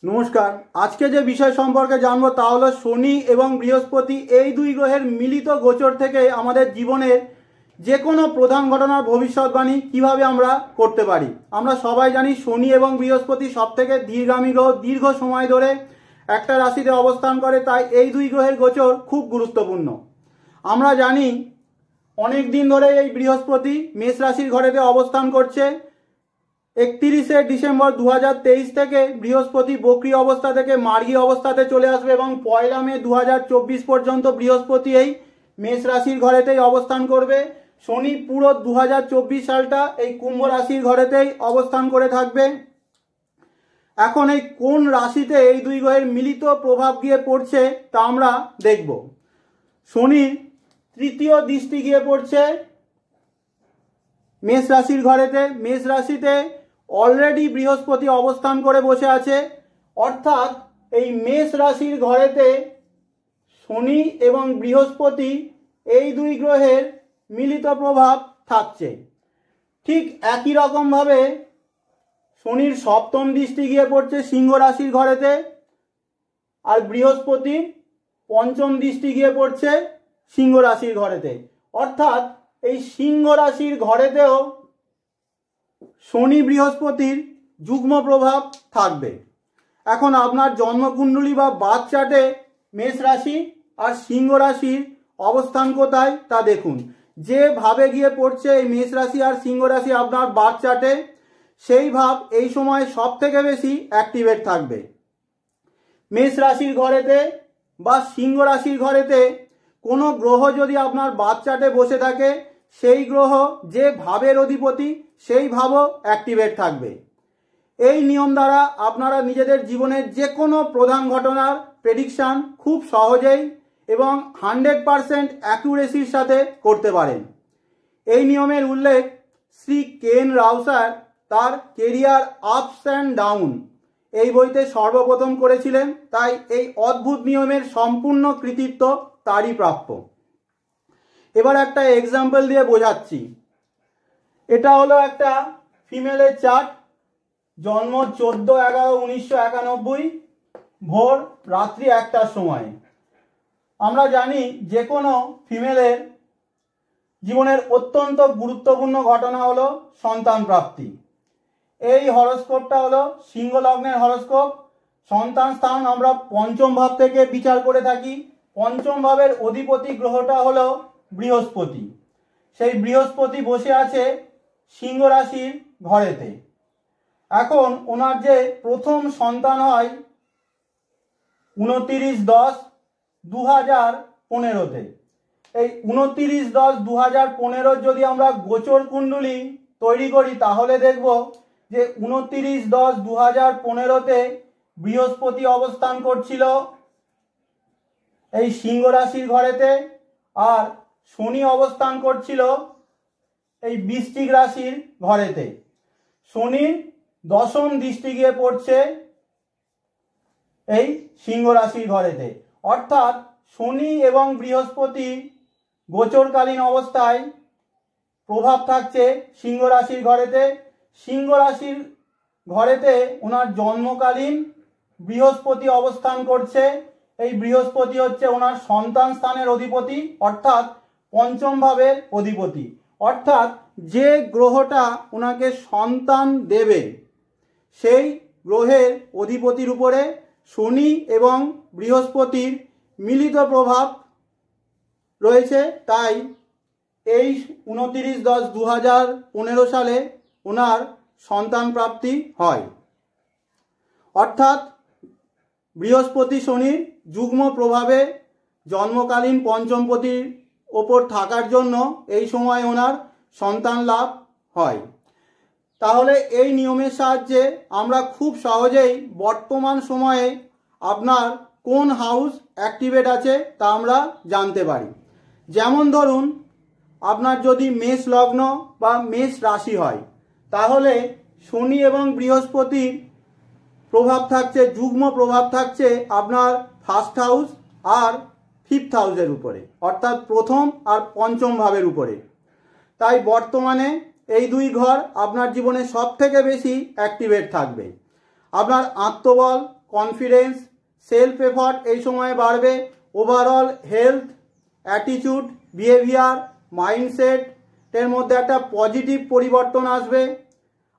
নমস্কার। আজকে যে বিষয় সম্পর্কে জানবো তা হলো শনি এবং বৃহস্পতি এই দুই গ্রহের মিলিত গোচর থেকে আমাদের জীবনের যে কোনো প্রধান ঘটনার ভবিষ্যৎবাণী কিভাবে আমরা করতে পারি। আমরা সবাই জানি শনি এবং বৃহস্পতি সবথেকে দীর্ঘগামী গ্রহ, দীর্ঘ সময় ধরে একটা রাশিতে অবস্থান করে, তাই এই দুই গ্রহের গোচর খুব গুরুত্বপূর্ণ। আমরা জানি অনেক দিন ধরে এই বৃহস্পতি মেষ রাশির ঘরেতে অবস্থান করছে। 31শে ডিসেম্বর 2023 থেকে বৃহস্পতি বক্রী অবস্থা থেকে মার্গী অবস্থাতে চলে আসবে এবং 1 মে 2024 পর্যন্ত বৃহস্পতি এই মেষ রাশির ঘরেতেই অবস্থান করবে। শনি পুরো 2024 সালটা এই কুম্ভ রাশির ঘরেতেই অবস্থান করে থাকবে। এখন এই কোন রাশিতে এই দুই গ্রহের মিলিত প্রভাব গিয়ে পড়ছে তা আমরা দেখব। শনির তৃতীয় দৃষ্টি গিয়ে পড়ছে মেষ রাশির ঘরেতে। মেষ রাশিতে অলরেডি বৃহস্পতি অবস্থান করে বসে আছে, অর্থাৎ এই মেষ রাশির ঘরেতে শনি এবং বৃহস্পতি এই দুই গ্রহের মিলিত প্রভাব থাকছে। ঠিক একই রকমভাবে শনির সপ্তম দৃষ্টি গিয়ে পড়ছে সিংহ রাশির ঘরেতে, আর বৃহস্পতির পঞ্চম দৃষ্টি গিয়ে পড়ছে সিংহ রাশির ঘরেতে, অর্থাৎ এই সিংহ রাশির ঘরেতেও শনি বৃহস্পতির যুগ্ম প্রভাব থাকবে। এখন আপনার জন্মকুণ্ডলী বা বার্থ চার্টে মেষ রাশি আর সিংহ রাশির অবস্থান কোথায় তা দেখুন। যেভাবে গিয়ে পড়ছে এই মেষ রাশি আর সিংহ রাশি আপনার বার্থ চার্টে, সেই ভাব এই সময় সব থেকে বেশি অ্যাক্টিভেট থাকবে। মেষ রাশির ঘরেতে বা সিংহ রাশির ঘরেতে কোনো গ্রহ যদি আপনার বার্থ চার্টে বসে থাকে, সেই গ্রহ যে ভাবের অধিপতি সেই ভাবও অ্যাক্টিভেট থাকবে। এই নিয়ম দ্বারা আপনারা নিজেদের জীবনের যে কোনো প্রধান ঘটনার প্রেডিকশান খুব সহজেই এবং 100% অ্যাকুরেসির সাথে করতে পারেন। এই নিয়মের উল্লেখ শ্রী কেন রাউসার তার কেরিয়ার আপস অ্যান্ড ডাউন এই বইতে সর্বপ্রথম করেছিলেন, তাই এই অদ্ভুত নিয়মের সম্পূর্ণ কৃতিত্ব তারই প্রাপ্য। এবার একটা এক্সাম্পল দিয়ে বোঝাচ্ছি। এটা হলো একটা ফিমেলের চার্ট, জন্ম 14/11/1991, ভোর রাত্রি 1টার সময়। আমরা জানি যে কোনো ফিমেলের জীবনের অত্যন্ত গুরুত্বপূর্ণ ঘটনা হলো সন্তান প্রাপ্তি। এই হরোস্কোপটা হলো সিংহ লগ্নের হরোস্কোপ। সন্তান স্থান আমরা পঞ্চম ভাব থেকে বিচার করে থাকি। পঞ্চম ভাবের অধিপতি গ্রহটা হলো বৃহস্পতি। সেই বৃহস্পতি বসে আছে সিংহ রাশির ঘরেতে। এখন ওনার যে প্রথম সন্তান হয় 29/10/2015-তে। এই 29/10/2015 যদি আমরা গোচর কুণ্ডলী তৈরি করি তাহলে দেখব যে 29/10/2015-তে বৃহস্পতি অবস্থান করছিল এই সিংহ রাশির ঘরেতে, আর শনি অবস্থান করছিল এই বৃশ্চিক রাশির ঘরেতে। শনির দশম দৃষ্টি গিয়ে পড়ছে এই সিংহ রাশির ঘরেতে, অর্থাৎ শনি এবং বৃহস্পতি গোচরকালীন অবস্থায় প্রভাব থাকছে সিংহ রাশির ঘরেতে। সিংহ রাশির ঘরেতে ওনার জন্মকালীন বৃহস্পতি অবস্থান করছে। এই বৃহস্পতি হচ্ছে ওনার সন্তান স্থানের অধিপতি, অর্থাৎ পঞ্চম ভাবের অধিপতি, অর্থাৎ যে গ্রহটা ওনাকে সন্তান দেবে সেই গ্রহের অধিপতির উপরে শনি এবং বৃহস্পতির মিলিত প্রভাব রয়েছে। তাই এই 29/10/2015 সালে ওনার সন্তান প্রাপ্তি হয়, অর্থাৎ বৃহস্পতি শনির যুগ্ম প্রভাবে জন্মকালীন পঞ্চমপতির ওপর থাকার জন্য এই সময় ওনার সন্তান লাভ হয়। তাহলে এই নিয়মের সাহায্যে আমরা খুব সহজেই বর্তমান সময়ে আপনার কোন হাউস অ্যাক্টিভেট আছে তা আমরা জানতে পারি। যেমন ধরুন আপনার যদি মেষ লগ্ন বা মেষ রাশি হয়, তাহলে শনি এবং বৃহস্পতির প্রভাব থাকছে, যুগ্ম প্রভাব থাকছে আপনার ফার্স্ট হাউস আর ফিফথ হাউসের উপরে, অর্থাৎ প্রথম আর পঞ্চম ভাবের উপরে। তাই বর্তমানে এই দুই ঘর আপনার জীবনে সব থেকে বেশি অ্যাক্টিভেট থাকবে। আপনার আত্মবল, কনফিডেন্স, সেলফ এফর্ট এই সময়ে বাড়বে। ওভারঅল হেলথ, অ্যাটিটিউড, বিহেভিয়ার, মাইন্ডসেটের মধ্যে একটা পজিটিভ পরিবর্তন আসবে।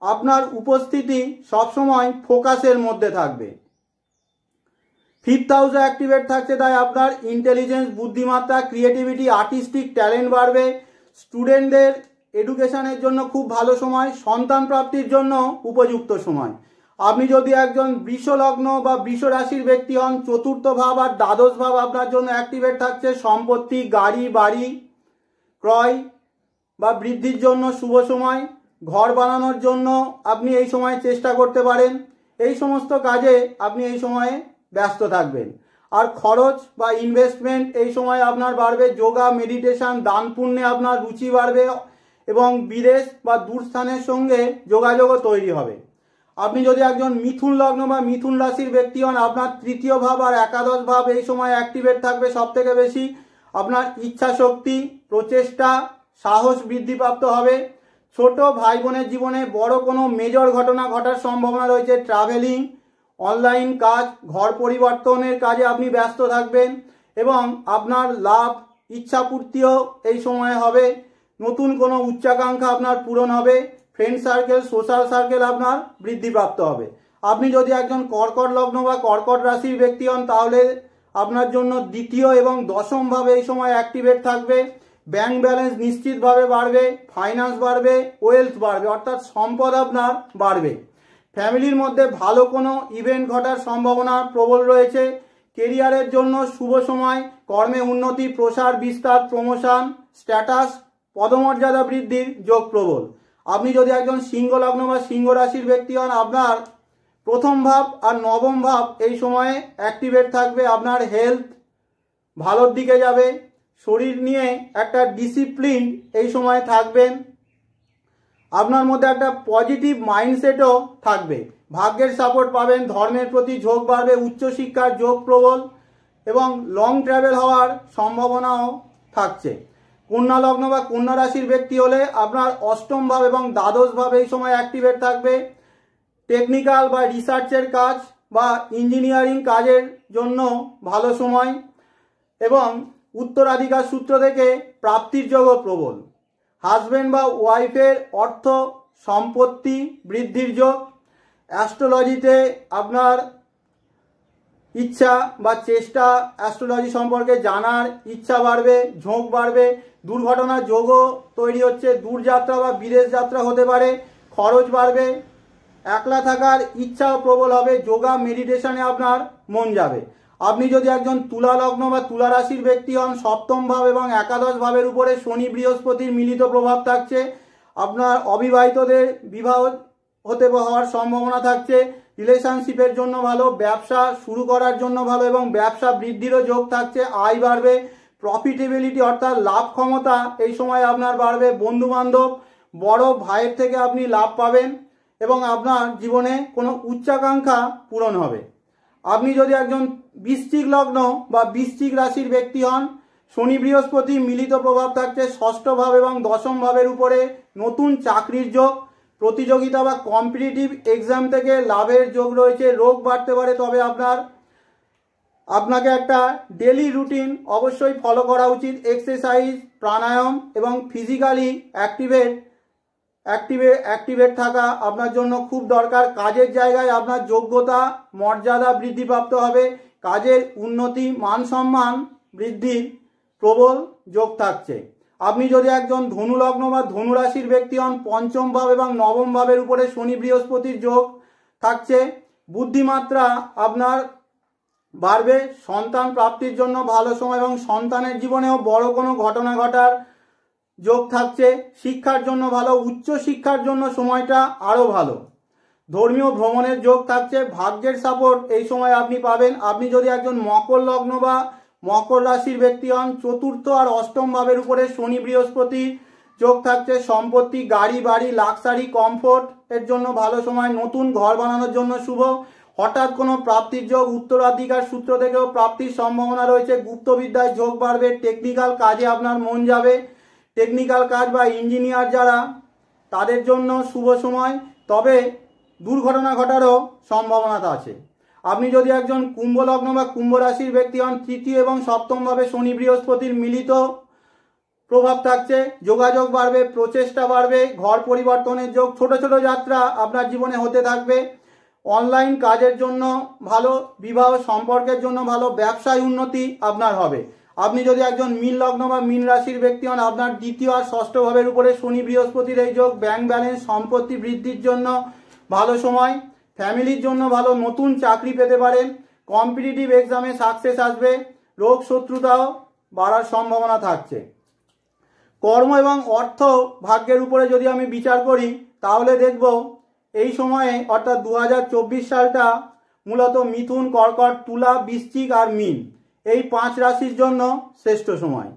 আপনার উপস্থিতি সবসময় ফোকাসের মধ্যে থাকবে। ফিফথ হাউসে অ্যাক্টিভেট থাকছে, তাই আপনার ইন্টেলিজেন্স, বুদ্ধিমত্তা, ক্রিয়েটিভিটি, আর্টিস্টিক ট্যালেন্ট বাড়বে। স্টুডেন্টদের এডুকেশনের জন্য খুব ভালো সময়, সন্তান প্রাপ্তির জন্য উপযুক্ত সময়। আপনি যদি একজন বৃষ লগ্ন বা বৃষ রাশির ব্যক্তি হন, চতুর্থ ভাব আর দ্বাদশ ভাব আপনার জন্য অ্যাক্টিভেট থাকছে। সম্পত্তি, গাড়ি, বাড়ি ক্রয় বা বৃদ্ধির জন্য শুভ সময়। ঘর বানানোর জন্য আপনি এই সময় চেষ্টা করতে পারেন। এই সমস্ত কাজে আপনি এই সময়ে ব্যস্ত থাকবেন। আর খরচ বা ইনভেস্টমেন্ট এই সময় আপনার বাড়বে। যোগা, মেডিটেশন, দান পুণ্যে আপনার রুচি বাড়বে এবং বিদেশ বা দূরস্থানের সঙ্গে যোগাযোগও তৈরি হবে। আপনি যদি একজন মিথুন লগ্ন বা মিথুন রাশির ব্যক্তি হন, আপনার তৃতীয় ভাব আর একাদশ ভাব এই সময় অ্যাক্টিভেট থাকবে সব থেকে বেশি। আপনার ইচ্ছা শক্তি, প্রচেষ্টা, সাহস বৃদ্ধিপ্রাপ্ত হবে। ছোট ভাই বোনের জীবনে বড় কোনো মেজর ঘটনা ঘটার সম্ভাবনা রয়েছে। ট্রাভেলিং, অনলাইন কাজ, ঘর পরিবর্তনের কাজে আপনি ব্যস্ত থাকবেন এবং আপনার লাভ, ইচ্ছাপূর্তিও এই সময়ে হবে। নতুন কোনো উচ্চাকাঙ্ক্ষা আপনার পূরণ হবে। ফ্রেন্ড সার্কেল, সোশ্যাল সার্কেল আপনার বৃদ্ধিপ্রাপ্ত হবে। আপনি যদি একজন কর্কট লগ্ন বা কর্কট রাশির ব্যক্তি হন, তাহলে আপনার জন্য দ্বিতীয় এবং দশম ভাবে এই সময় অ্যাক্টিভেট থাকবে। ব্যাংক ব্যালেন্স নিশ্চিতভাবে বাড়বে, ফাইন্যান্স বাড়বে, ওয়েলথ বাড়বে, অর্থাৎ সম্পদ আপনার বাড়বে। ফ্যামিলির মধ্যে ভালো কোনো ইভেন্ট ঘটার সম্ভাবনা প্রবল রয়েছে। কেরিয়ারের জন্য শুভ সময়। কর্মে উন্নতি, প্রসার, বিস্তার, প্রমোশন, স্ট্যাটাস, পদমর্যাদা বৃদ্ধির যোগ প্রবল। আপনি যদি একজন সিংহ লগ্ন বা সিংহ রাশির ব্যক্তি হন, আপনার প্রথম ভাব আর নবম ভাব এই সময়ে অ্যাক্টিভেট থাকবে। আপনার হেলথ ভালোর দিকে যাবে। শরীর নিয়ে একটা ডিসিপ্লিন এই সময় থাকবেন। আপনার মধ্যে একটা পজিটিভ মাইন্ডসেটও থাকবে। ভাগ্যের সাপোর্ট পাবেন। ধর্মের প্রতি ঝোঁক বাড়বে। উচ্চশিক্ষার যোগ প্রবল এবং লং ট্রাভেল হওয়ার সম্ভাবনাও থাকছে। কন্যা লগ্ন বা কন্যা রাশির ব্যক্তি হলে আপনার অষ্টম ভাব এবং দ্বাদশ ভাব এই সময় অ্যাক্টিভেট থাকবে। টেকনিক্যাল বা রিসার্চের কাজ বা ইঞ্জিনিয়ারিং কাজের জন্য ভালো সময় এবং উত্তরাধিকার সূত্র থেকে প্রাপ্তির যোগও প্রবল। হাজব্যান্ড বা ওয়াইফের অর্থ সম্পত্তি বৃদ্ধির যোগ। অ্যাস্ট্রোলজিতে আপনার ইচ্ছা বা চেষ্টা, অ্যাস্ট্রোলজি সম্পর্কে জানার ইচ্ছা বাড়বে, ঝোঁক বাড়বে। দুর্ঘটনার যোগও তৈরি হচ্ছে। দূরযাত্রা বা বিদেশ যাত্রা হতে পারে। খরচ বাড়বে। একলা থাকার ইচ্ছাও প্রবল হবে। যোগা, মেডিটেশনে আপনার মন যাবে। আপনি যদি একজন তুলা লগ্ন বা তুলা রাশির ব্যক্তি হন, সপ্তম ভাব এবং একাদশ ভাবের উপরে শনি বৃহস্পতির মিলিত প্রভাব থাকছে। আপনার অবিবাহিতদের বিবাহ হতে হওয়ার সম্ভাবনা থাকছে। রিলেশনশিপের জন্য ভালো, ব্যবসা শুরু করার জন্য ভালো এবং ব্যবসা বৃদ্ধিরও যোগ থাকছে। আয় বাড়বে। প্রফিটেবিলিটি অর্থাৎ লাভ ক্ষমতা এই সময় আপনার বাড়বে। বন্ধু বান্ধব, বড় ভাইয়ের থেকে আপনি লাভ পাবেন এবং আপনার জীবনে কোনো উচ্চাকাঙ্ক্ষা পূরণ হবে। আপনি যদি একজন বৃশ্চিক লগ্ন বা বৃশ্চিক রাশির ব্যক্তি হন, শনি বৃহস্পতি মিলিত প্রভাব থাকছে ষষ্ঠ ভাব এবং দশম ভাবের উপরে। নতুন চাকরির যোগ, প্রতিযোগিতা বা কম্পিটিটিভ এক্সাম থেকে লাভের যোগ রয়েছে। রোগ বাড়তে পারে, তবে আপনাকে একটা ডেলি রুটিন অবশ্যই ফলো করা উচিত। এক্সারসাইজ, প্রাণায়াম এবং ফিজিক্যালি অ্যাক্টিভেট থাকা আপনার জন্য খুব দরকার। কাজের জায়গায় আপনার যোগ্যতা, মর্যাদা বৃদ্ধিপ্রাপ্ত হবে। কাজের উন্নতি, মান সম্মান বৃদ্ধির প্রবল যোগ থাকছে। আপনি যদি একজন ধনু লগ্ন বা ধনু রাশির ব্যক্তি হন, পঞ্চম ভাব এবং নবম ভাবের উপরে শনি বৃহস্পতির যোগ থাকছে। বুদ্ধিমাত্রা আপনার বাড়বে। সন্তান প্রাপ্তির জন্য ভালো সময় এবং সন্তানের জীবনেও বড় কোনো ঘটনা ঘটার যোগ থাকছে। শিক্ষার জন্য ভালো, উচ্চ শিক্ষার জন্য সময়টা আরও ভালো। ধর্মীয় ভ্রমণের যোগ থাকছে। ভাগ্যের সাপোর্ট এই সময় আপনি পাবেন। আপনি যদি একজন মকর লগ্ন বা মকর রাশির ব্যক্তি হন, চতুর্থ আর অষ্টম ভাবের উপরে শনি বৃহস্পতি যোগ থাকছে। সম্পত্তি, গাড়ি, বাড়ি, লাক্সারি, কমফোর্ট এর জন্য ভালো সময়। নতুন ঘর বানানোর জন্য শুভ। হঠাৎ কোনো প্রাপ্তির যোগ, উত্তরাধিকার সূত্র থেকেও প্রাপ্তির সম্ভাবনা রয়েছে। গুপ্তবিদ্যায় যোগ বাড়বে। টেকনিক্যাল কাজে আপনার মন যাবে। টেকনিক্যাল কাজ বা ইঞ্জিনিয়ার যারা, তাদের জন্য শুভ সময়, তবে দুর্ঘটনা ঘটারও সম্ভাবনা আছে। আপনি যদি একজন কুম্ভ লগ্ন বা কুম্ভ রাশির ব্যক্তি হন, তৃতীয় এবং সপ্তম ভাবে শনি বৃহস্পতির মিলিত প্রভাব থাকছে। যোগাযোগ বাড়বে, প্রচেষ্টা বাড়বে, ঘর পরিবর্তনের যোগ, ছোট ছোট যাত্রা আপনার জীবনে হতে থাকবে। অনলাইন কাজের জন্য ভালো, বিবাহ সম্পর্কের জন্য ভালো, ব্যবসায় উন্নতি আপনার হবে। আপনি যদি একজন মীন লগ্ন বা মীন রাশির ব্যক্তি হন, আপনার দ্বিতীয় আর ষষ্ঠ ভাবের উপরে শনি বৃহস্পতির এই যোগ, ব্যাংক ব্যালেন্স, সম্পত্তি বৃদ্ধির জন্য ভালো সময়। ফ্যামিলির জন্য ভালো, নতুন চাকরি পেতে পারেন। কম্পিটিটিভ এক্সামে সাকসেস আসবে। রোগ শত্রুতাও বাড়ার সম্ভাবনা থাকছে। কর্ম এবং অর্থ ভাগ্যের উপরে যদি আমি বিচার করি, তাহলে দেখব এই সময়ে অর্থাৎ 2024 সালটা মূলত মিথুন, কর্কট, তুলা, বৃশ্চিক আর মীন এই 5 রাশির জন্য শ্রেষ্ঠ সময়।